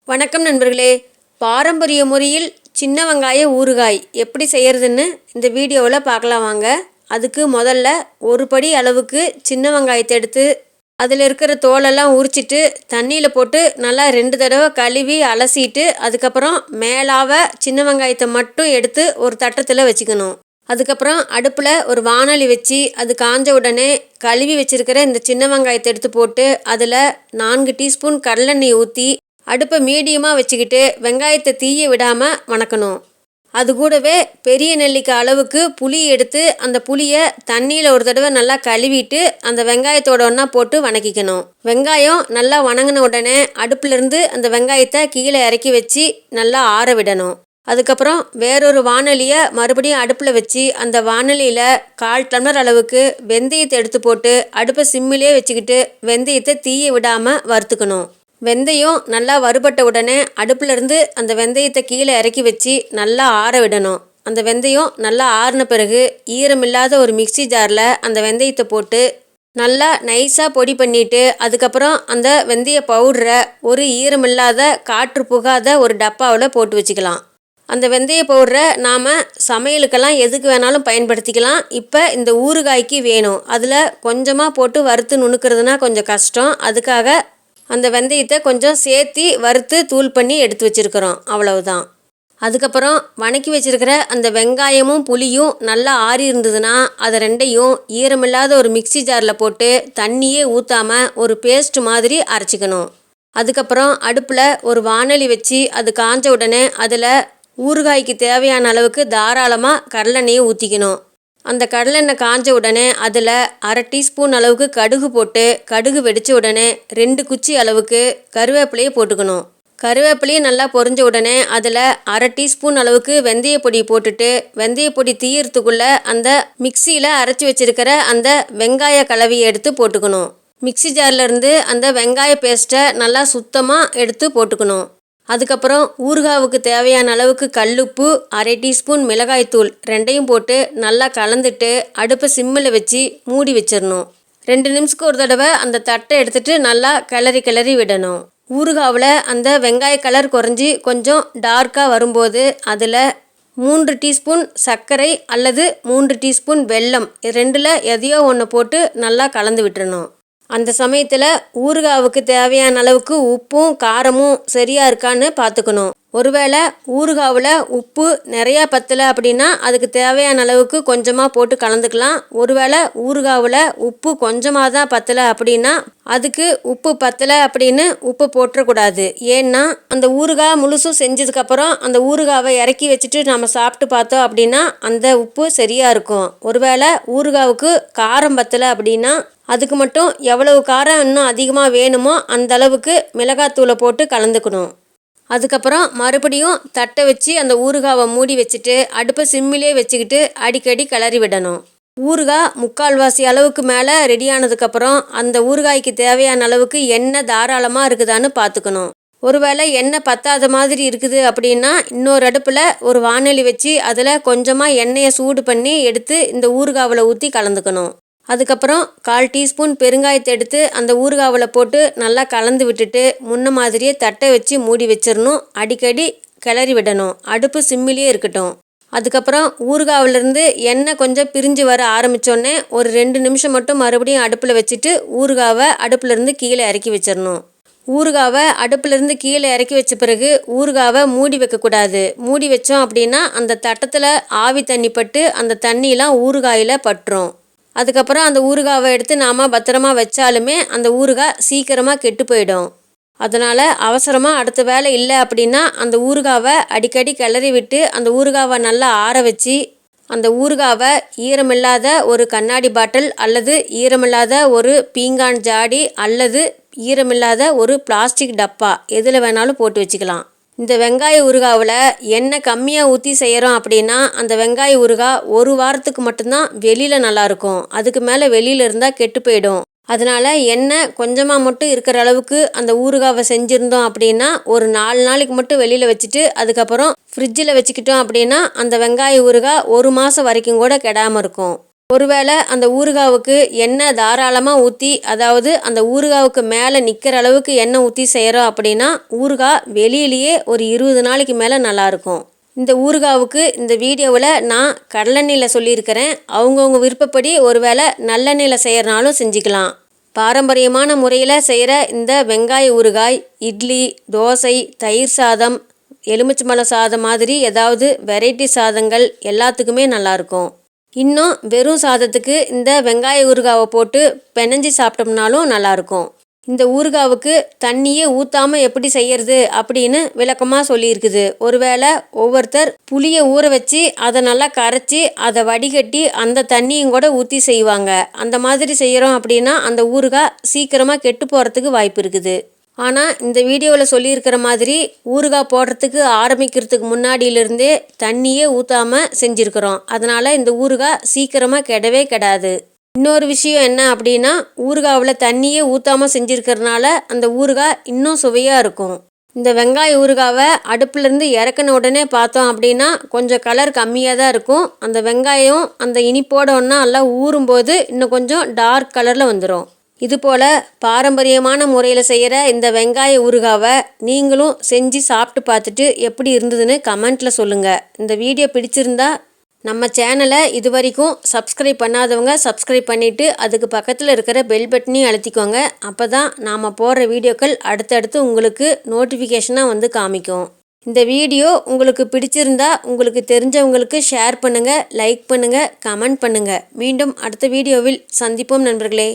வணக்கம் நண்பர்களே. பாரம்பரிய முறையில் சின்ன வெங்காய ஊறுகாய் எப்படி செய்கிறதுன்னு இந்த வீடியோவில் பார்க்கலாம் வாங்க. அதுக்கு முதல்ல ஒரு படி அளவுக்கு சின்ன வெங்காயத்தை எடுத்து அதில் இருக்கிற தோலெல்லாம் உரிச்சிட்டு தண்ணியில் போட்டு நல்லா 2 தடவை கழுவி அலசிட்டு அதுக்கப்புறம் மேலாக சின்ன வெங்காயத்தை மட்டும் எடுத்து ஒரு தட்டத்தில் வச்சுக்கணும். அதுக்கப்புறம் அடுப்பில் ஒரு வாணலி வச்சு அது காஞ்ச உடனே கழுவி வச்சுருக்கிற இந்த சின்ன வெங்காயத்தை எடுத்து போட்டு அதில் 4 டீஸ்பூன் கடலெண்ணெய் ஊற்றி அடுப்பை மீடியமாக வச்சுக்கிட்டு வெங்காயத்தை தீய விடாமல் வணக்கணும். அது கூடவே பெரிய நெல்லிக்காய் அளவுக்கு புளி எடுத்து அந்த புளியை தண்ணியில் ஒரு தடவை நல்லா கழுவிட்டு அந்த வெங்காயத்தோட ஒன்றா போட்டு வணக்கிக்கணும். வெங்காயம் நல்லா வணங்கின உடனே அடுப்புலேருந்து அந்த வெங்காயத்தை கீழே இறக்கி வச்சு நல்லா ஆற விடணும். அதுக்கப்புறம் வேறொரு வாணலியை மறுபடியும் அடுப்பில் வச்சு அந்த வாணலியில் 1/4 டம்ளர் அளவுக்கு வெந்தயத்தை எடுத்து போட்டு அடுப்பை சிம்மிலே வச்சுக்கிட்டு வெந்தயத்தை தீய விடாமல் வறுத்துக்கணும். வெந்தயம் நல்லா வறுபட்ட உடனே அடுப்புலேருந்து அந்த வெந்தயத்தை கீழே இறக்கி வச்சு நல்லா ஆற விடணும். அந்த வெந்தயம் நல்லா ஆறின பிறகு ஈரமில்லாத ஒரு மிக்சி ஜாரில் அந்த வெந்தயத்தை போட்டு நல்லா நைஸாக பொடி பண்ணிவிட்டு அதுக்கப்புறம் அந்த வெந்தய பவுடரை ஒரு ஈரமில்லாத காற்று புகாத ஒரு டப்பாவில் போட்டு வச்சுக்கலாம். அந்த வெந்தய பவுடரை நாம் சமையலுக்கெல்லாம் எதுக்கு வேணாலும் பயன்படுத்திக்கலாம். இப்போ இந்த ஊறுகாய்க்கு வேணும். அதில் கொஞ்சமாக போட்டு வறுத்து நுணுக்கிறதுனா கொஞ்சம் கஷ்டம். அதுக்காக அந்த வெந்தயத்தை கொஞ்சம் சேர்த்து வறுத்து தூள் பண்ணி எடுத்து வச்சுருக்கிறோம். அவ்வளவுதான். அதுக்கப்புறம் வணக்கி வச்சுருக்கிற அந்த வெங்காயமும் புளியும் நல்லா ஆறி இருந்ததுன்னா அதை ரெண்டையும் ஈரமில்லாத ஒரு மிக்சி ஜாரில் போட்டு தண்ணியே ஊற்றாமல் ஒரு பேஸ்ட் மாதிரி அரைச்சிக்கணும். அதுக்கப்புறம் அடுப்பில் ஒரு வாணலி வச்சு அது காஞ்ச உடனே அதில் ஊறுகாய்க்கு தேவையான அளவுக்கு தாராளமாக கடலெண்ணெயை ஊற்றிக்கணும். அந்த கடலெண்ணெய் காஞ்ச உடனே அதில் 1/2 டீஸ்பூன் அளவுக்கு கடுகு போட்டு கடுகு வெடித்த உடனே 2 குச்சி அளவுக்கு கருவேப்பிலையை போட்டுக்கணும். கருவேப்பிலையை நல்லா பொரிஞ்ச உடனே அதில் 1/2 டீஸ்பூன் அளவுக்கு வெந்தய பொடி போட்டுட்டு வெந்தய பொடி தீயறதுக்குள்ளே அந்த மிக்சியில் அரைச்சி வச்சுருக்கிற அந்த வெங்காய கலவையை எடுத்து போட்டுக்கணும். மிக்சி ஜார்லேருந்து அந்த வெங்காய பேஸ்ட்டை நல்லா சுத்தமாக எடுத்து போட்டுக்கணும். அதுக்கப்புறம் ஊறுகாவுக்கு தேவையான அளவுக்கு கல்லுப்பு 1/2 டீஸ்பூன் மிளகாய்த்தூள் ரெண்டையும் போட்டு நல்லா கலந்துட்டு அடுப்பை சிம்மில் வச்சு மூடி வச்சிடணும். 2 நிமிஷத்துக்கு ஒரு தடவை அந்த தட்டை எடுத்துகிட்டு நல்லா கிளறி விடணும். ஊறுகாவில் அந்த வெங்காய கலர் குறைஞ்சி கொஞ்சம் டார்க்காக வரும்போது அதில் 3 டீஸ்பூன் சர்க்கரை அல்லது 3 டீஸ்பூன் வெல்லம் ரெண்டில் எதையோ ஒன்று போட்டு நல்லா கலந்து விட்டுறணும். அந்த சமயத்தில் ஊறுகாவுக்கு தேவையான அளவுக்கு உப்பும் காரமும் சரியாக இருக்கான்னு பார்த்துக்கணும். ஒருவேளை ஊறுகாவில் உப்பு நிறையா பத்தலை அப்படின்னா அதுக்கு தேவையான அளவுக்கு கொஞ்சமாக போட்டு கலந்துக்கலாம். ஒருவேளை ஊறுகாவில் உப்பு கொஞ்சமாக தான் பத்தலை அப்படின்னா அதுக்கு உப்பு பத்தலை அப்படின்னு உப்பு போட்டுறக்கூடாது. ஏன்னா அந்த ஊறுகாய் முழுசும் செஞ்சதுக்கப்புறம் அந்த ஊறுகாவை இறக்கி வச்சுட்டு நம்ம சாப்பிட்டு பார்த்தோம் அப்படின்னா அந்த உப்பு சரியாக இருக்கும். ஒருவேளை ஊறுகாவுக்கு காரம் பத்தலை அப்படின்னா அதுக்கு மட்டும் எவ்வளவு காரம் இன்னும் அதிகமாக வேணுமோ அந்த அளவுக்கு மிளகாத்தூளை போட்டு கலந்துக்கணும். அதுக்கப்புறம் மறுபடியும் தட்டை வச்சு அந்த ஊறுகாவை மூடி வச்சுட்டு அடுப்பை சிம்மிலே வச்சுக்கிட்டு அடிக்கடி கிளறி விடணும். ஊறுகாய் 3/4 அளவுக்கு மேலே ரெடி ஆனதுக்கப்புறம் அந்த ஊறுகாய்க்கு தேவையான அளவுக்கு எண்ணெய் தாராளமாக இருக்குதான்னு பார்த்துக்கணும். ஒருவேளை எண்ணெய் பத்தாத மாதிரி இருக்குது அப்படின்னா இன்னொரு அடுப்பில் ஒரு வாணலி வச்சு அதில் கொஞ்சமாக எண்ணெயை சூடு பண்ணி எடுத்து இந்த ஊறுகாவில் ஊற்றி கலந்துக்கணும். அதுக்கப்புறம் 1/4 டீஸ்பூன் பெருங்காயத்தை எடுத்து அந்த ஊறுகாவில் போட்டு நல்லா கலந்து விட்டுட்டு முன்ன மாதிரியே தட்டை வச்சு மூடி வச்சிடணும். அடிக்கடி கிளறி விடணும். அடுப்பு சிம்மிலே இருக்கட்டும். அதுக்கப்புறம் ஊறுகாவிலேருந்து எண்ணெய் கொஞ்சம் பிரிஞ்சு வர ஆரம்பித்தோடனே ஒரு 2 நிமிஷம் மட்டும் மறுபடியும் அடுப்பில் வச்சுட்டு ஊறுகாவை அடுப்புலேருந்து கீழே இறக்கி வச்சிடணும். ஊறுகாவை அடுப்புலேருந்து கீழே இறக்கி வச்ச பிறகு ஊறுகாவை மூடி வைக்கக்கூடாது. மூடி வச்சோம் அப்படின்னா அந்த தட்டத்தில் ஆவி தண்ணி பட்டு அந்த தண்ணியெலாம் ஊறுகாயில் பட்டுரும். அதுக்கப்புறம் அந்த ஊறுகாவை எடுத்து நாம் பத்திரமா வச்சாலுமே அந்த ஊறுகாய் சீக்கிரமாக கெட்டு போயிடும். அதனால் அவசரமாக அடுத்த வேலை இல்லை அப்படின்னா அந்த ஊறுகாவை அடிக்கடி கிளறி விட்டு அந்த ஊறுகாவை நல்லா ஆற வச்சு அந்த ஊறுகாவை ஈரமில்லாத ஒரு கண்ணாடி பாட்டில் அல்லது ஈரமில்லாத ஒரு பீங்கான் ஜாடி அல்லது ஈரமில்லாத ஒரு பிளாஸ்டிக் டப்பா எதில் வேணாலும் போட்டு வச்சுக்கலாம். இந்த வெங்காய ஊறுகாவில் எண்ணெய் கம்மியாக ஊற்றி செய்கிறோம் அப்படின்னா அந்த வெங்காய ஊறுகாய் 1 வாரத்துக்கு மட்டும்தான் வெளியில் நல்லாயிருக்கும். அதுக்கு மேலே வெளியில் இருந்தால் கெட்டு போயிடும். அதனால் எண்ணெய் கொஞ்சமாக மட்டும் இருக்கிற அளவுக்கு அந்த ஊறுகாவை செஞ்சுருந்தோம் அப்படின்னா ஒரு 4 நாளைக்கு மட்டும் வெளியில் வச்சுட்டு அதுக்கப்புறம் ஃப்ரிட்ஜில் வச்சுக்கிட்டோம் அப்படின்னா அந்த வெங்காய ஊறுகாய் 1 மாதம் வரைக்கும் கூட கெடாமல் இருக்கும். ஒருவேளை அந்த ஊறுகாவுக்கு எண்ணெய் தாராளமாக ஊற்றி, அதாவது அந்த ஊறுகாவுக்கு மேலே நிற்கிற அளவுக்கு எண்ணெய் ஊற்றி செய்கிறோம் அப்படின்னா ஊறுகாய் வெளியிலேயே ஒரு 20 நாளைக்கு மேலே நல்லாயிருக்கும். இந்த ஊறுகாவுக்கு இந்த வீடியோவில் நான் கடலெண்ணெயில் சொல்லியிருக்கிறேன். அவங்கவுங்க விருப்பப்படி ஒருவேளை நல்லெண்ணெயில் செய்கிறனாலும் செஞ்சுக்கலாம். பாரம்பரியமான முறையில் செய்கிற இந்த வெங்காய ஊறுகாய் இட்லி, தோசை, தயிர் சாதம், எலுமிச்சம்பழம் சாதம் மாதிரி ஏதாவது வெரைட்டி சாதங்கள் எல்லாத்துக்குமே நல்லாயிருக்கும். இன்னும் வெறும் சாதத்துக்கு இந்த வெங்காய ஊறுகாவை போட்டு பெனஞ்சி சாப்பிட்டோம்னாலும் நல்லாயிருக்கும். இந்த ஊறுகாவுக்கு தண்ணியே ஊற்றாமல் எப்படி செய்யறது அப்படின்னு விளக்கமாக சொல்லியிருக்குது. ஒருவேளை ஒவ்வொருத்தர் புளியை ஊற வச்சு அதை நல்லா கரைச்சி அதை வடிகட்டி அந்த தண்ணியும் கூட ஊற்றி செய்வாங்க. அந்த மாதிரி செய்கிறோம் அப்படின்னா அந்த ஊறுகாய் சீக்கிரமாக கெட்டு போகிறதுக்கு வாய்ப்பு இருக்குது. ஆனால் இந்த வீடியோவில் சொல்லியிருக்கிற மாதிரி ஊறுகாய் போடுறதுக்கு ஆரம்பிக்கிறதுக்கு முன்னாடியிலிருந்தே தண்ணியே ஊற்றாமல் செஞ்சுருக்கிறோம். அதனால் இந்த ஊறுகாய் சீக்கிரமாக கெடவே கெடாது. இன்னொரு விஷயம் என்ன அப்படின்னா, ஊறுகாவில் தண்ணியே ஊற்றாமல் செஞ்சுருக்கிறதுனால அந்த ஊறுகாய் இன்னும் சுவையாக இருக்கும். இந்த வெங்காய ஊறுகாவை அடுப்புலேருந்து இறக்குன உடனே பார்த்தோம் அப்படின்னா கொஞ்சம் கலர் கம்மியாக தான் இருக்கும். அந்த வெங்காயம் அந்த இனிப்போட ஒன்றா எல்லாம் ஊறும்போது இன்னும் கொஞ்சம் டார்க் கலரில் வந்துடும். இதுபோல் பாரம்பரியமான முறையில் செய்கிற இந்த வெங்காய ஊறுகாவை நீங்களும் செஞ்சு சாப்பிட்டு பார்த்துட்டு எப்படி இருந்ததுன்னு கமெண்ட்டில் சொல்லுங்கள். இந்த வீடியோ பிடிச்சிருந்தா நம்ம சேனலை இது வரைக்கும் சப்ஸ்கிரைப் பண்ணாதவங்க சப்ஸ்கிரைப் பண்ணிவிட்டு அதுக்கு பக்கத்தில் இருக்கிற பெல் பட்டனையும் அழுத்திக்கோங்க. அப்போ தான் நாம் போடுற வீடியோக்கள் அடுத்தடுத்து உங்களுக்கு நோட்டிஃபிகேஷனாக வந்து காமிக்கும். இந்த வீடியோ உங்களுக்கு பிடிச்சிருந்தா உங்களுக்கு தெரிஞ்சவங்களுக்கு ஷேர் பண்ணுங்கள், லைக் பண்ணுங்கள், கமெண்ட் பண்ணுங்கள். மீண்டும் அடுத்த வீடியோவில் சந்திப்போம் நண்பர்களே.